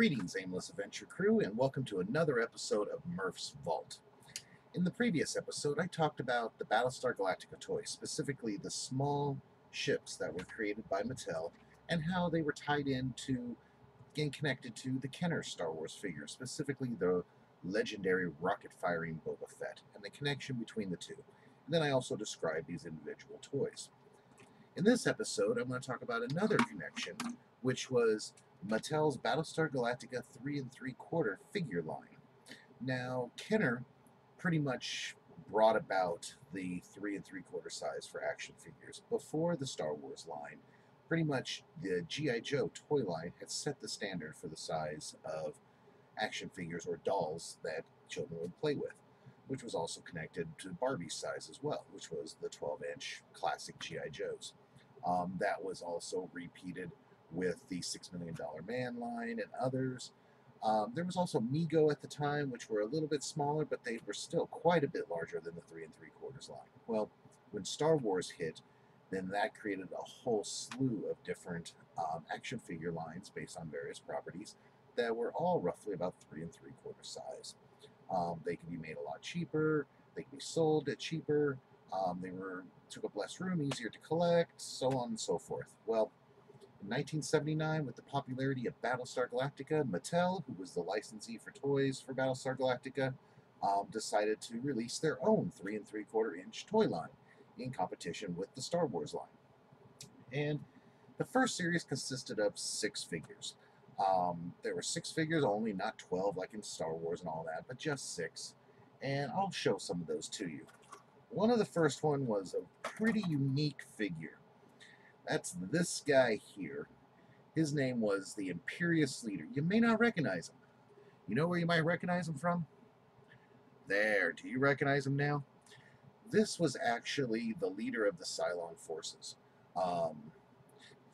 Greetings, Aimless Adventure Crew, and welcome to another episode of Murph's Vault. In the previous episode, I talked about the Battlestar Galactica toys, specifically the small ships that were created by Mattel, and how they were tied into and connected to the Kenner Star Wars figure, specifically the legendary rocket-firing Boba Fett, and the connection between the two. And then I also described these individual toys. In this episode, I'm going to talk about another connection, which was Mattel's Battlestar Galactica 3 3/4 figure line. Now, Kenner pretty much brought about the 3 3/4 size for action figures before the Star Wars line. Pretty much the G.I. Joe toy line had set the standard for the size of action figures or dolls that children would play with, which was also connected to Barbie's size as well, which was the 12-inch classic G.I. Joes. That was also repeated with the $6 Million Man line and others. There was also Mego at the time, which were a little bit smaller, but they were still quite a bit larger than the 3 3/4 line. Well, when Star Wars hit, then that created a whole slew of different action figure lines based on various properties that were all roughly about 3 3/4 size. They could be made a lot cheaper. They could be sold at cheaper. They took up less room, easier to collect, so on and so forth. Well, in 1979, with the popularity of Battlestar Galactica, Mattel, who was the licensee for toys for Battlestar Galactica, decided to release their own 3 3/4-inch toy line in competition with the Star Wars line. And the first series consisted of 6 figures. There were 6 figures only, not 12 like in Star Wars and all that, but just 6. And I'll show some of those to you. One of the first one was a pretty unique figure. That's this guy here. His name was the Imperious Leader. You may not recognize him. You know where you might recognize him from? There. Do you recognize him now? This was actually the leader of the Cylon forces.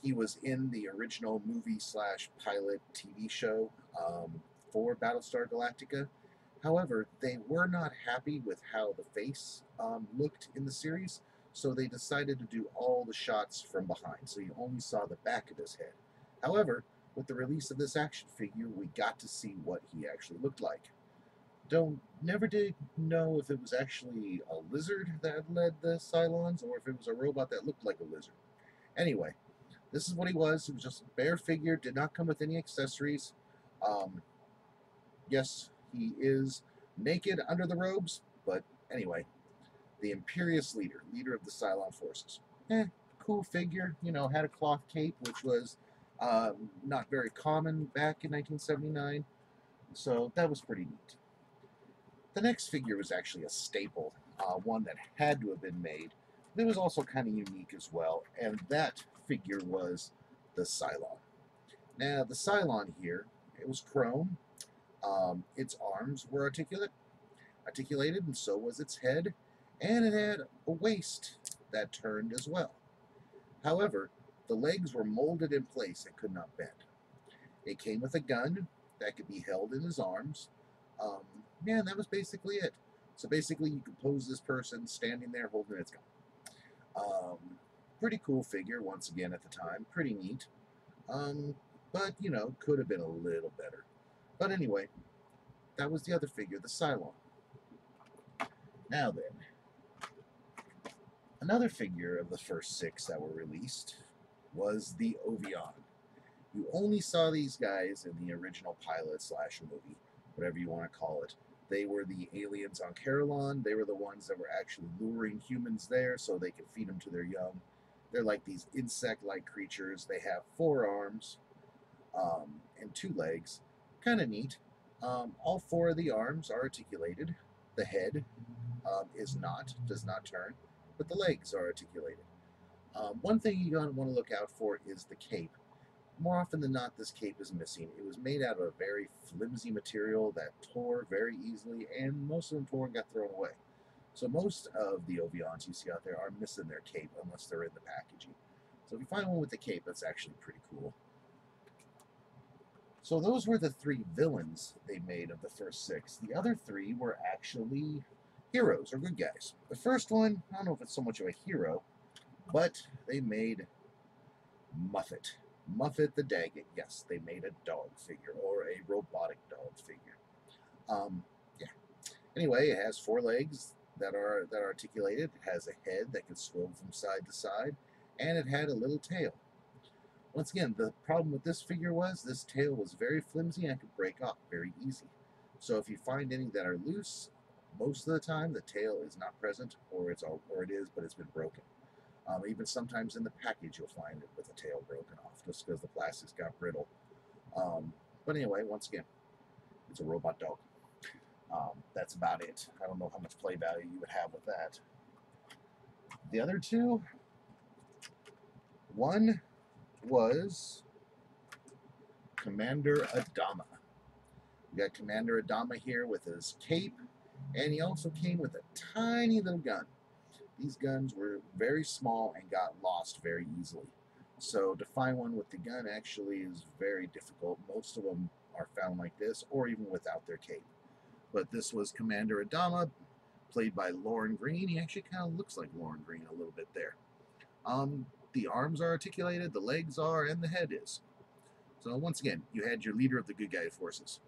He was in the original movie/pilot TV show for Battlestar Galactica. However, they were not happy with how the face looked in the series, so they decided to do all the shots from behind, so you only saw the back of his head. However, with the release of this action figure, we got to see what he actually looked like. Never did know if it was actually a lizard that led the Cylons, or if it was a robot that looked like a lizard. Anyway, this is what he was. He was just a bare figure, did not come with any accessories. Yes, he is naked under the robes, but anyway, the Imperious Leader of the Cylon forces. Cool figure, had a cloth cape, which was not very common back in 1979, so that was pretty neat. The next figure was actually a staple, one that had to have been made, but it was also kind of unique as well, and that figure was the Cylon. Now, the Cylon here, it was chrome. Its arms were articulated, and so was its head, and it had a waist that turned as well. However, the legs were molded in place and could not bend. It came with a gun that could be held in his arms. That was basically it. So basically, you could pose this person standing there holding its gun. Pretty cool figure, once again, at the time. Pretty neat. But, could have been a little better. But anyway, that was the other figure, the Cylon. Now then, another figure of the first 6 that were released was the Ovion. You only saw these guys in the original pilot/movie, whatever you want to call it. They were the aliens on Carolon. They were the ones that were actually luring humans there so they could feed them to their young. They're like these insect-like creatures. They have 4 arms and 2 legs. Kind of neat. All 4 of the arms are articulated. The head does not turn, but the legs are articulated. One thing you're going to want to look out for is the cape. More often than not, this cape is missing. It was made out of a very flimsy material that tore very easily, and most of them tore and got thrown away. So most of the Ovions you see out there are missing their cape unless they're in the packaging. So if you find one with the cape, that's actually pretty cool. So those were the 3 villains they made of the first 6. The other 3 were actually heroes, or good guys. The first one, I don't know if it's so much of a hero, but they made Muffet. Muffet the Daggett. Yes, they made a dog figure, or a robotic dog figure. Yeah. Anyway, it has four legs that are articulated. It has a head that can swivel from side to side, and it had a little tail. Once again, the problem with this figure was this tail was very flimsy and could break off very easy. So if you find any that are loose, most of the time the tail is not present, or it is, but it's been broken. Even sometimes in the package you'll find it with the tail broken off, just because the plastics got brittle. But anyway, once again, it's a robot dog. That's about it. I don't know how much play value you would have with that. The other two, one was Commander Adama. We got Commander Adama here with his cape, and he also came with a tiny little gun. These guns were very small and got lost very easily. So to find one with the gun actually is very difficult. Most of them are found like this, or even without their cape. But this was Commander Adama, played by Lauren Green. He actually kind of looks like Lauren Green a little bit there. The arms are articulated, the legs are, and the head is. So once again, you had your leader of the good guy forces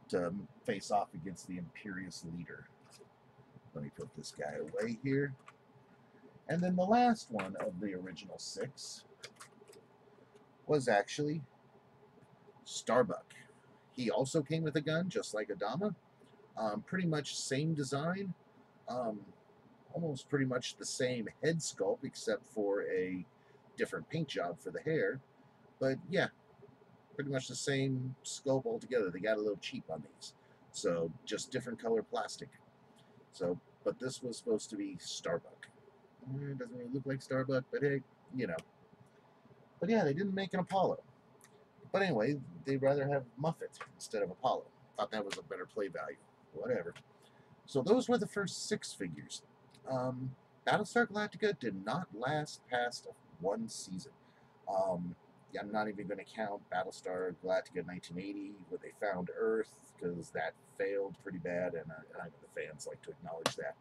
to face off against the Imperious leader. Let me put this guy away here. And then the last one of the original six was actually Starbuck. He also came with a gun, just like Adama. Pretty much same design. Almost pretty much the same head sculpt, except for a different paint job for the hair. But yeah, pretty much the same sculpt altogether. They got a little cheap on these. So just different color plastic. So, but this was supposed to be Starbuck. It doesn't really look like Starbuck, but hey, you know. But yeah, they didn't make an Apollo. But anyway, they'd rather have Muffet instead of Apollo. Thought that was a better play value. Whatever. So those were the first six figures. Battlestar Galactica did not last past one season. Yeah, I'm not even going to count Battlestar Galactica 1980, where they found Earth, because that failed pretty bad, and I know the fans like to acknowledge that.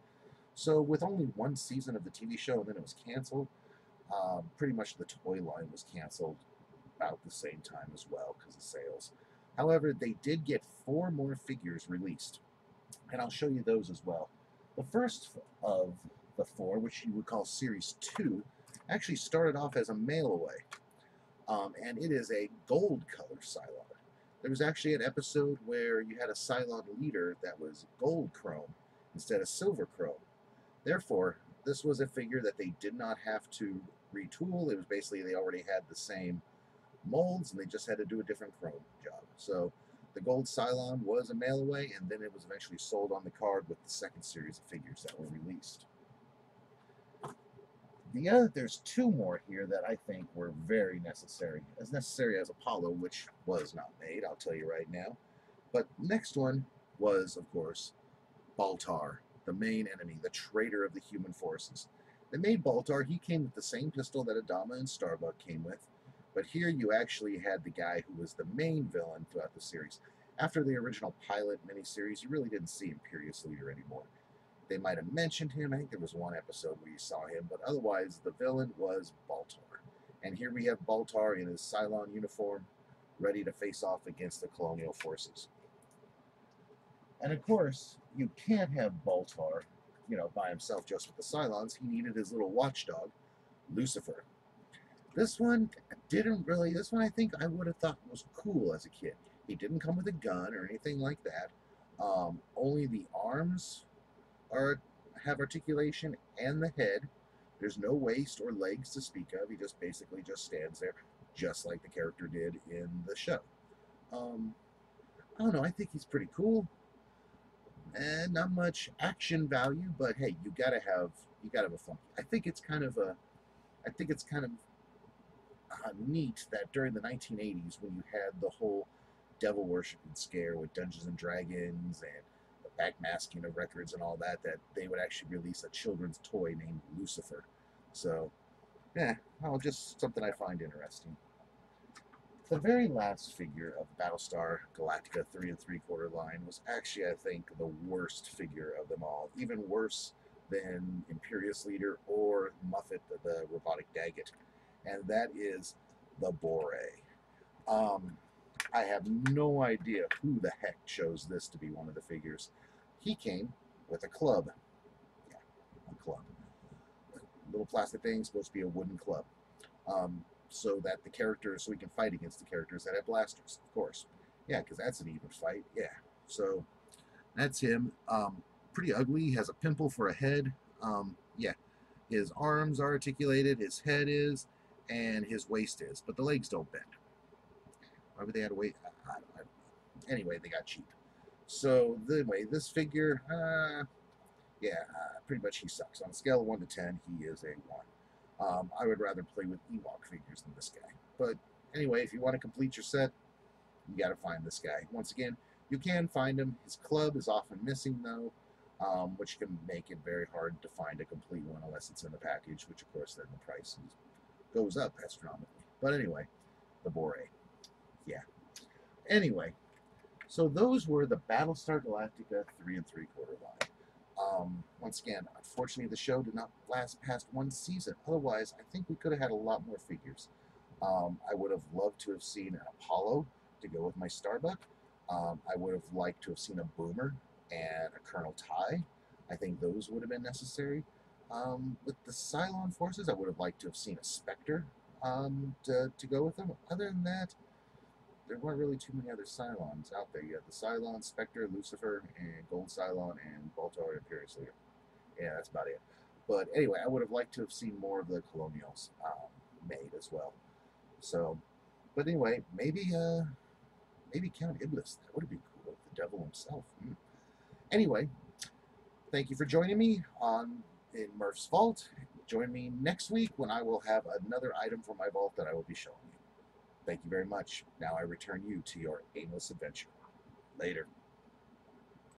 So with only one season of the TV show, and then it was canceled, pretty much the toy line was canceled about the same time as well because of sales. However, they did get four more figures released, and I'll show you those as well. The first of the four, which you would call Series 2, actually started off as a mail away, and it is a gold color Cylon. There was actually an episode where you had a Cylon leader that was gold chrome instead of silver chrome. Therefore, this was a figure that they did not have to retool. It was basically they already had the same molds and they just had to do a different chrome job. So the gold Cylon was a mail away, and then it was eventually sold on the card with the second series of figures that were released. There's two more here that I think were very necessary. As necessary as Apollo, which was not made, I'll tell you right now. But next one was, of course, Baltar, the main enemy, the traitor of the human forces. They made Baltar. He came with the same pistol that Adama and Starbuck came with, but here you actually had the guy who was the main villain throughout the series. After the original pilot miniseries, you really didn't see Imperious Leader anymore. They might have mentioned him. I think there was one episode where you saw him, but otherwise the villain was Baltar. And here we have Baltar in his Cylon uniform, ready to face off against the colonial forces. And of course, you can't have Baltar, by himself just with the Cylons. He needed his little watchdog, Lucifer. This one I think I would have thought was cool as a kid. He didn't come with a gun or anything like that. Only the arms have articulation, and the head. There's no waist or legs to speak of. He just basically just stands there, just like the character did in the show. I don't know. I think he's pretty cool. And not much action value, but hey, you gotta have a funky. I think it's kind of neat that during the 1980s, when you had the whole devil worshiping scare with Dungeons and Dragons and the backmasking of records and all that, that they would actually release a children's toy named Lucifer. So, yeah, just something I find interesting. The very last figure of Battlestar Galactica 3 3/4 line was actually, I think, the worst figure of them all. Even worse than Imperious Leader or Muffet, the robotic Daggett. And that is the Bore. I have no idea who the heck chose this to be one of the figures. He came with a club. Yeah, a club. A little plastic thing, supposed to be a wooden club. So that the characters, so we can fight against the characters that have blasters, of course. Yeah, because that's an even fight. Yeah. So that's him. Pretty ugly. He has a pimple for a head. Yeah. His arms are articulated, his head is, and his waist is, but the legs don't bend. Why would they have to wait? I don't know. Anyway, they got cheap. So anyway, this figure, yeah, pretty much he sucks. On a scale of 1 to 10, he is a 1. I would rather play with Ewok figures than this guy. But anyway, if you want to complete your set, you got to find this guy. Once again, you can find him. His club is often missing, though, which can make it very hard to find a complete one unless it's in the package, which, of course, then the price goes up astronomically. But anyway, the Bore. Yeah. Anyway, so those were the Battlestar Galactica 3 3/4 line. Once again, unfortunately, the show did not last past one season. Otherwise, I think we could have had a lot more figures. I would have loved to have seen an Apollo to go with my Starbuck. I would have liked to have seen a Boomer and a Colonel Ty. I think those would have been necessary. With the Cylon forces, I would have liked to have seen a Spectre to go with them. Other than that, there weren't really too many other Cylons out there. You had the Cylon, Spectre, Lucifer, and Gold Cylon, and Baltar Imperius Leader. Yeah, that's about it. But anyway, I would have liked to have seen more of the Colonials made as well. So, but anyway, maybe Count Iblis. That would have been cool. The devil himself. Anyway, thank you for joining me in Murph's Vault. Join me next week when I will have another item from my vault that I will be showing you. Thank you very much. Now I return you to your aimless adventure. Later.